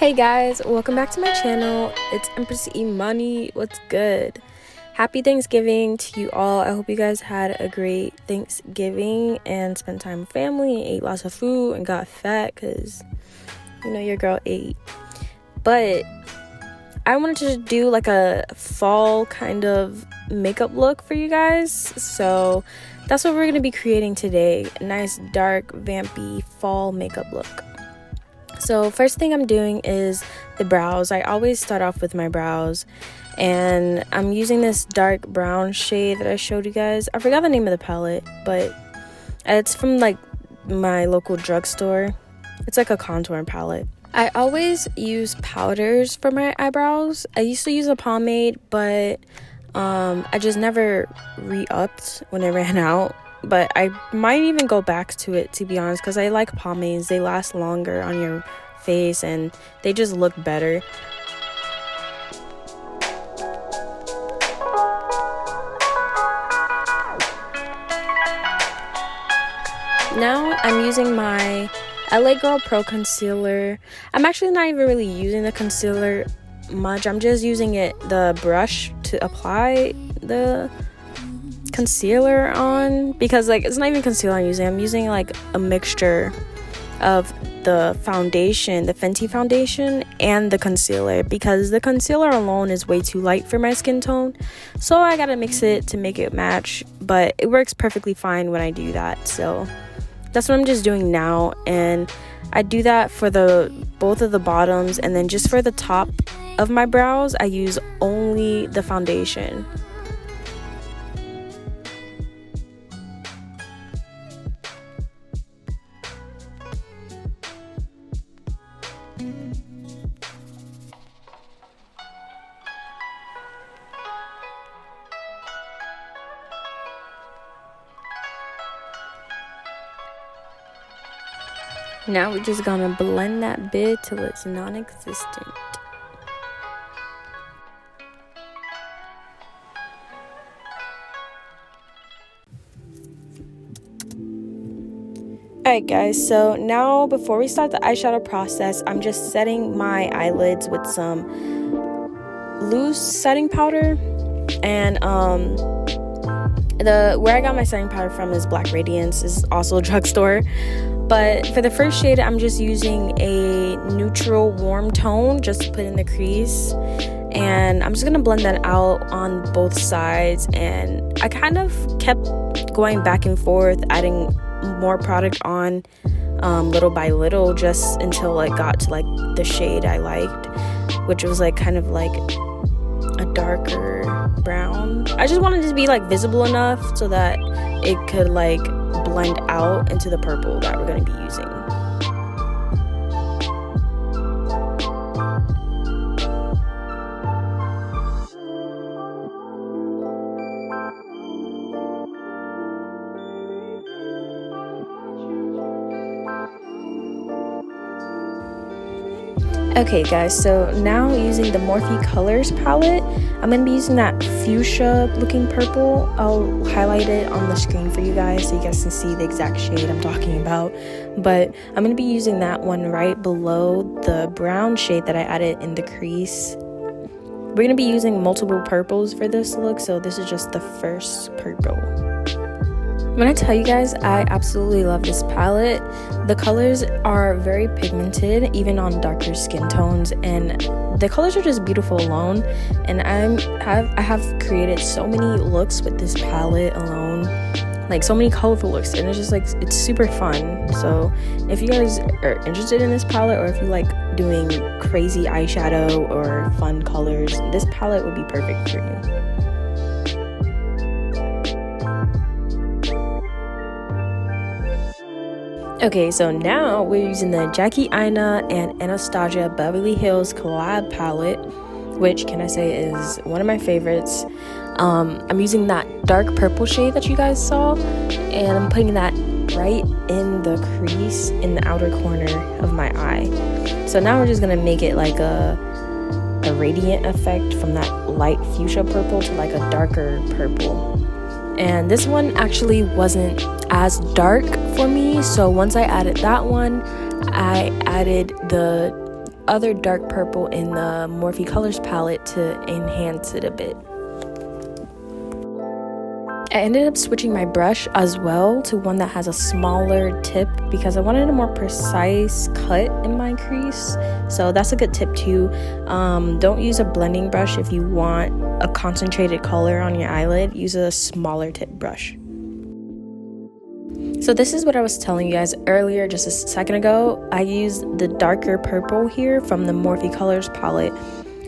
Hey guys, welcome back to my channel. It's Empress Imani. What's good? Happy Thanksgiving to you all. I hope you guys had a great Thanksgiving and spent time with family and ate lots of food and got fat because your girl ate. But I wanted to do like a fall kind of makeup look for you guys. So that's what we're going to be creating today. A nice dark vampy fall makeup look. So first thing I'm doing is the brows. I always start off with my brows, and I'm using this dark brown shade that I showed you guys. I forgot the name of the palette, but it's from like my local drugstore. It's like a contour palette. I always use powders for my eyebrows. I used to use a pomade, but I just never re-upped when it ran out. But I might even go back to it, to be honest, because I like pomades. They last longer on your face and they just look better. Now I'm using my LA Girl Pro Concealer. I'm actually not even really using the concealer much. I'm just using the brush to apply the concealer on, because like it's not even concealer I'm using like a mixture of the foundation, the Fenty foundation, and the concealer, because the concealer alone is way too light for my skin tone, so I gotta mix it to make it match. But it works perfectly fine when I do that, so that's what I'm just doing now. And I do that for both of the bottoms, and then just for the top of my brows I use only the foundation. Now we're just gonna blend that bit till it's non-existent. Alright guys, so now before we start the eyeshadow process, I'm just setting my eyelids with some loose setting powder. And where I got my setting powder from is Black Radiance. Is also a drugstore. But for the first shade, I'm just using a neutral warm tone just to put in the crease. And I'm just going to blend that out on both sides. And I kind of kept going back and forth, adding more product on little by little, just until it got to like the shade I liked, which was like kind of like a darker brown. I just wanted it to be like visible enough so that it could like blend out into the purple that we're going to be using. Okay guys, so now using the Morphe Colors palette, I'm going to be using that fuchsia looking purple. I'll highlight it on the screen for you guys so you guys can see the exact shade I'm talking about. But I'm going to be using that one right below the brown shade that I added in the crease. We're going to be using multiple purples for this look, so this is just the first purple. When I tell you guys, I absolutely love this palette. The colors are very pigmented, even on darker skin tones, and the colors are just beautiful alone. And I have created so many looks with this palette alone, like so many colorful looks, and it's just like it's super fun. So if you guys are interested in this palette, or if you like doing crazy eyeshadow or fun colors, this palette would be perfect for you. Okay, so now we're using the Jackie Aina and Anastasia Beverly Hills collab palette, which can I say is one of my favorites. I'm using that dark purple shade that you guys saw, and I'm putting that right in the crease in the outer corner of my eye. So now we're just gonna make it like a radiant effect from that light fuchsia purple to like a darker purple. And this one actually wasn't as dark for me, so once I added that one, I added the other dark purple in the Morphe Colors palette to enhance it a bit. I ended up switching my brush as well to one that has a smaller tip because I wanted a more precise cut in my crease. So that's a good tip too. Don't use a blending brush if you want a concentrated color on your eyelid. Use a smaller tip brush. So this is what I was telling you guys earlier just a second ago. I used the darker purple here from the Morphe Colors palette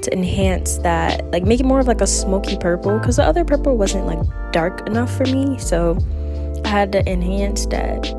to enhance that, like make it more of like a smoky purple, because the other purple wasn't like dark enough for me, so I had to enhance that.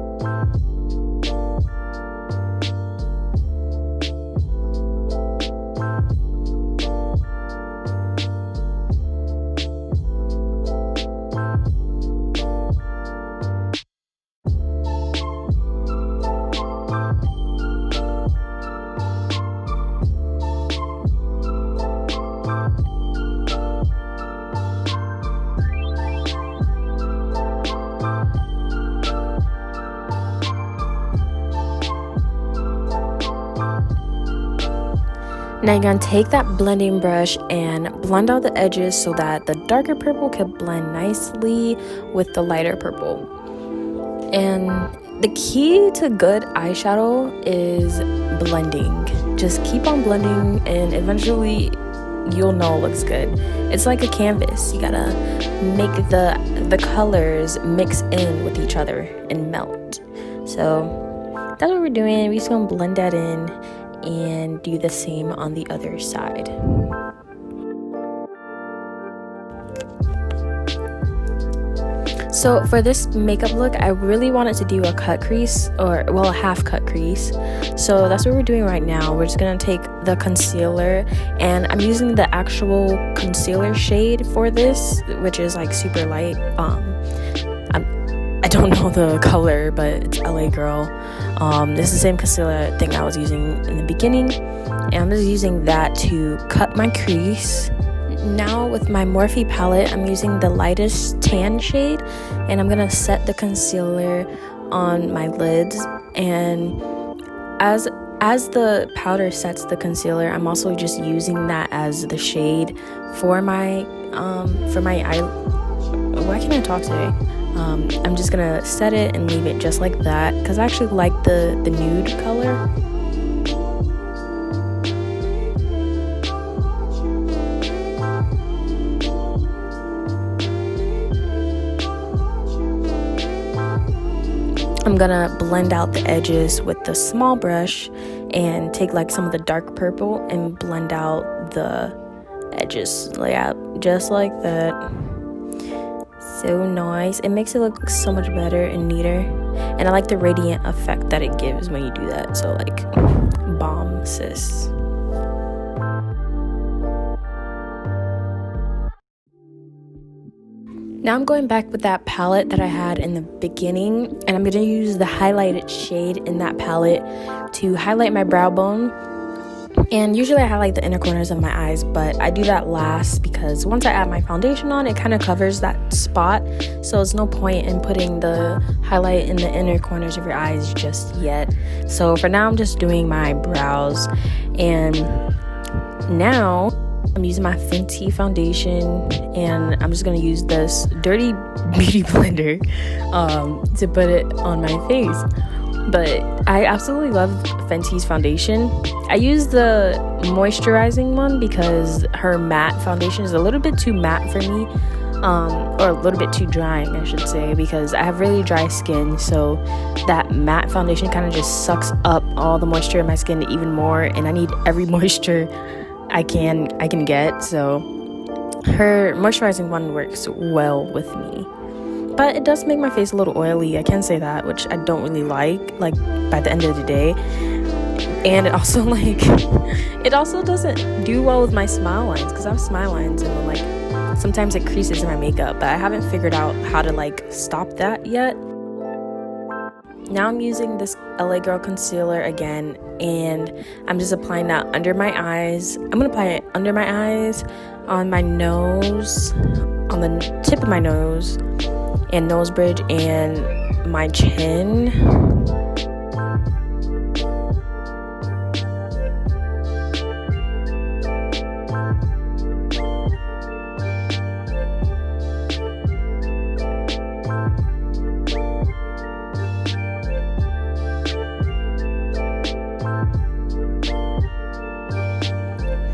Now you're going to take that blending brush and blend out the edges so that the darker purple can blend nicely with the lighter purple. And the key to good eyeshadow is blending. Just keep on blending and eventually you'll know it looks good. It's like a canvas. You gotta make the colors mix in with each other and melt. So that's what we're doing. We're just gonna blend that in and do the same on the other side. So for this makeup look, I really wanted to do a cut crease, or well, a half cut crease. So that's what we're doing right now. We're just gonna take the concealer, and I'm using the actual concealer shade for this, which is like super light. I don't know the color, but it's LA Girl. This is the same concealer thing I was using in the beginning, and I'm just using that to cut my crease. Now with my Morphe palette, I'm using the lightest tan shade, and I'm gonna set the concealer on my lids. And as the powder sets the concealer, I'm also just using that as the shade for my eye. Why can't I talk today? I'm just gonna set it and leave it just like that because I actually like the nude color. I'm gonna blend out the edges with the small brush and take like some of the dark purple and blend out the edges, yeah, just like that. So nice. It makes it look so much better and neater, and I like the radiant effect that it gives when you do that. So like, bomb, sis. Now I'm going back with that palette that I had in the beginning, and I'm going to use the highlighted shade in that palette to highlight my brow bone. And usually I highlight the inner corners of my eyes, but I do that last because once I add my foundation on, it kind of covers that spot. So there's no point in putting the highlight in the inner corners of your eyes just yet. So for now, I'm just doing my brows. And now I'm using my Fenty foundation, and I'm just going to use this dirty beauty blender to put it on my face. But I absolutely love Fenty's foundation. I use the moisturizing one because her matte foundation is a little bit too matte for me, or a little bit too drying, I should say, because I have really dry skin. So that matte foundation kind of just sucks up all the moisture in my skin even more, and I need every moisture I can get. So her moisturizing one works well with me. But it does make my face a little oily, I can say that, which I don't really like by the end of the day. And it also it also doesn't do well with my smile lines, because I have smile lines and sometimes it creases in my makeup, but I haven't figured out how to stop that yet. Now I'm using this LA Girl concealer again, and I'm just applying that under my eyes. I'm gonna apply it under my eyes, on my nose, on the tip of my nose, and nose bridge, and my chin.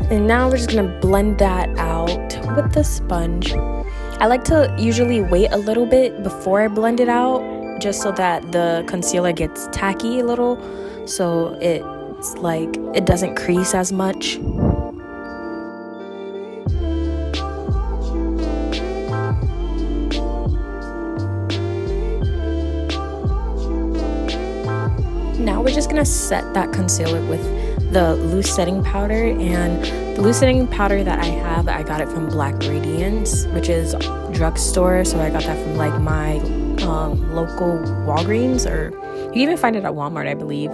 And now we're just gonna blend that out with the sponge. I like to usually wait a little bit before I blend it out, just so that the concealer gets tacky a little, so it's like it doesn't crease as much. Now we're just gonna set that concealer with the loose setting powder, and the loose setting powder that I have, I got it from Black Radiance, which is drugstore, so I got that from like my local Walgreens, or you can even find it at Walmart, I believe.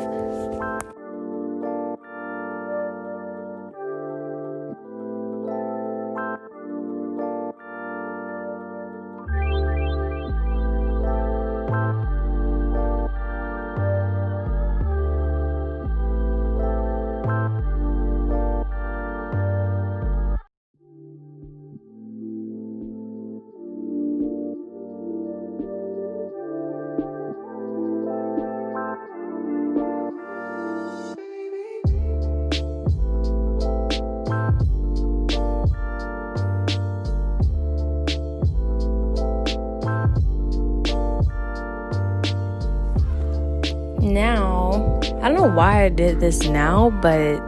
Now, I don't know why I did this now, but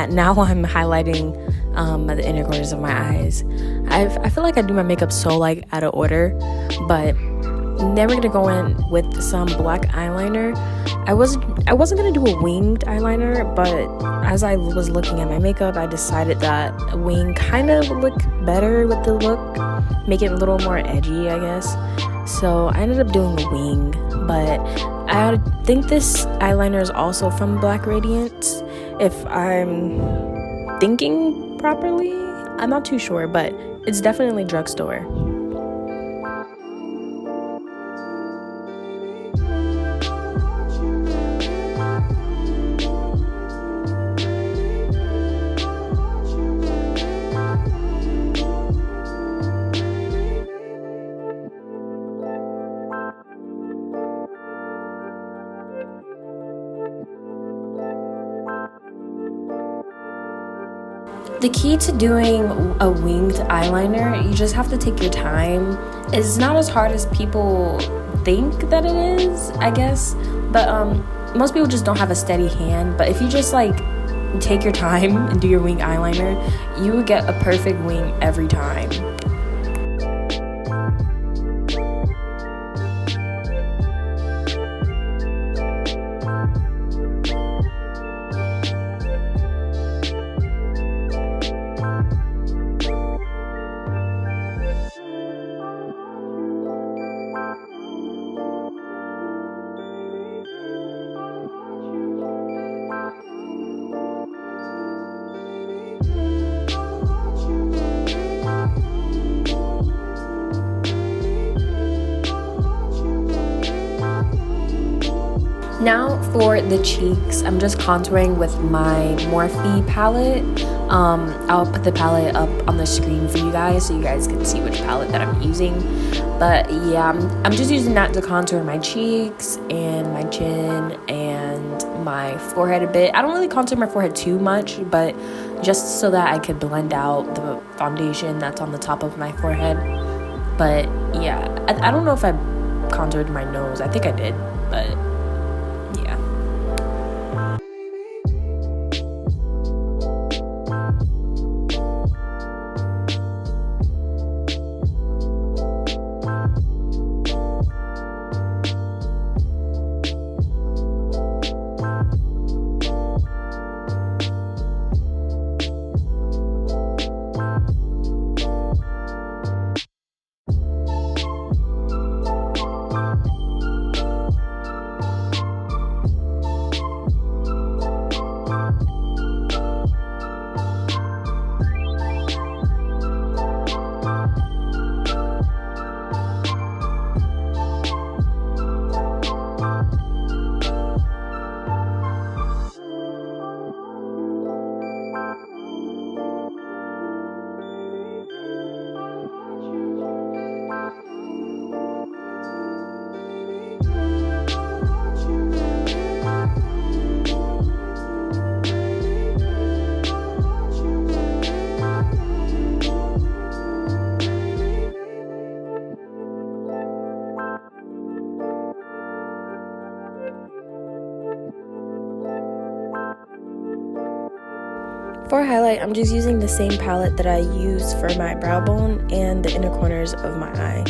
now I'm highlighting the inner corners of my eyes. I feel like I do my makeup so like out of order, but then we're gonna go in with some black eyeliner. I wasn't gonna do a winged eyeliner, but as I was looking at my makeup, I decided that a wing kind of looked better with the look, make it a little more edgy, I guess. So I ended up doing a wing, but I think this eyeliner is also from Black Radiance, if I'm thinking properly. I'm not too sure, but it's definitely drugstore. The key to doing a winged eyeliner, you just have to take your time. It's not as hard as people think that it is, I guess, but most people just don't have a steady hand. But if you just like take your time and do your winged eyeliner, you will get a perfect wing every time. Now for the cheeks, I'm just contouring with my Morphe palette. I'll put the palette up on the screen for you guys so you guys can see which palette that I'm using. But yeah, I'm just using that to contour my cheeks and my chin and my forehead a bit. I don't really contour my forehead too much, but just so that I could blend out the foundation that's on the top of my forehead. But yeah, I don't know if I contoured my nose. I think I did, but yeah. For highlight, I'm just using the same palette that I use for my brow bone and the inner corners of my eye.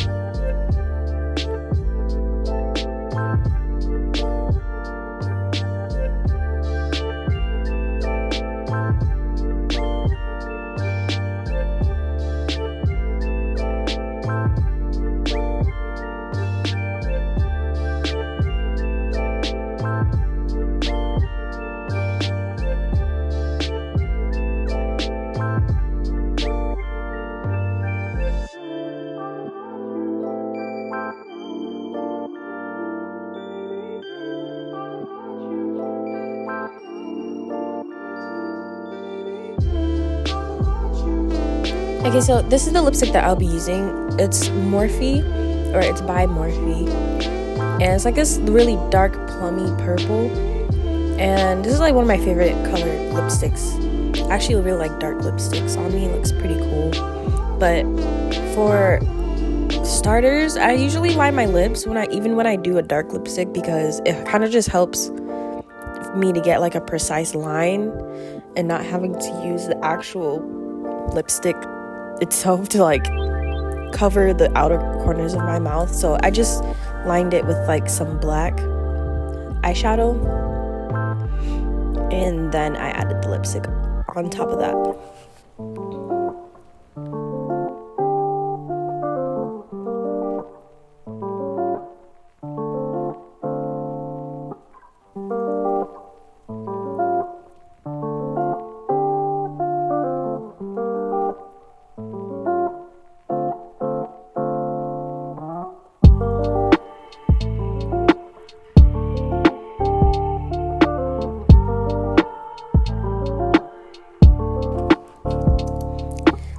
Okay, so this is the lipstick that I'll be using. It's Morphe, or it's by Morphe. And it's like this really dark plummy purple. And this is like one of my favorite colored lipsticks. I actually really like dark lipsticks on me. It looks pretty cool. But for starters, I usually line my lips when I do a dark lipstick, because it kind of just helps me to get like a precise line and not having to use the actual lipstick itself to like cover the outer corners of my mouth. So I just lined it with like some black eyeshadow, and then I added the lipstick on top of that.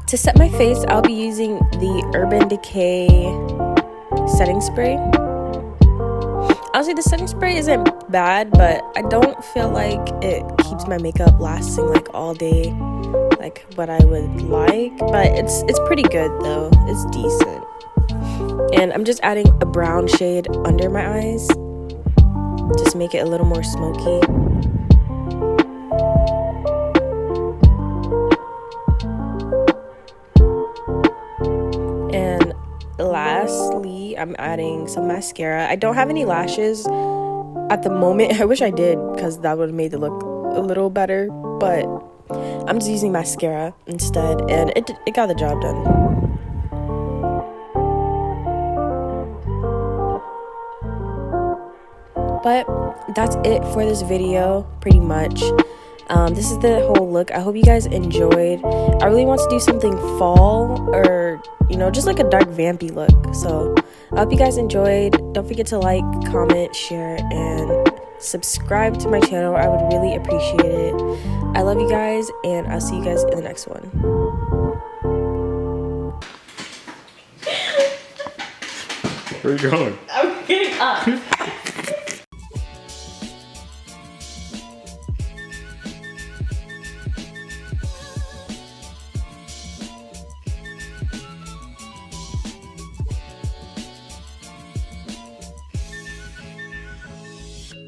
To set my face, I'll be using the Urban Decay setting spray. Honestly, the setting spray isn't bad, but I don't feel like it keeps my makeup lasting like all day, like what I would like. But it's pretty good though. It's decent. And I'm just adding a brown shade under my eyes, just make it a little more smoky. And lastly, I'm adding some mascara. I don't have any lashes at the moment. I wish I did, because that would have made it look a little better, but I'm just using mascara instead, and it got the job done. But that's it for this video, pretty much. This is the whole look. I hope you guys enjoyed. I really want to do something fall, or just like a dark vampy look. So I hope you guys enjoyed. Don't forget to like, comment, share, and subscribe to my channel. I would really appreciate it. I love you guys, and I'll see you guys in the next one. Where are you going? I'm getting up.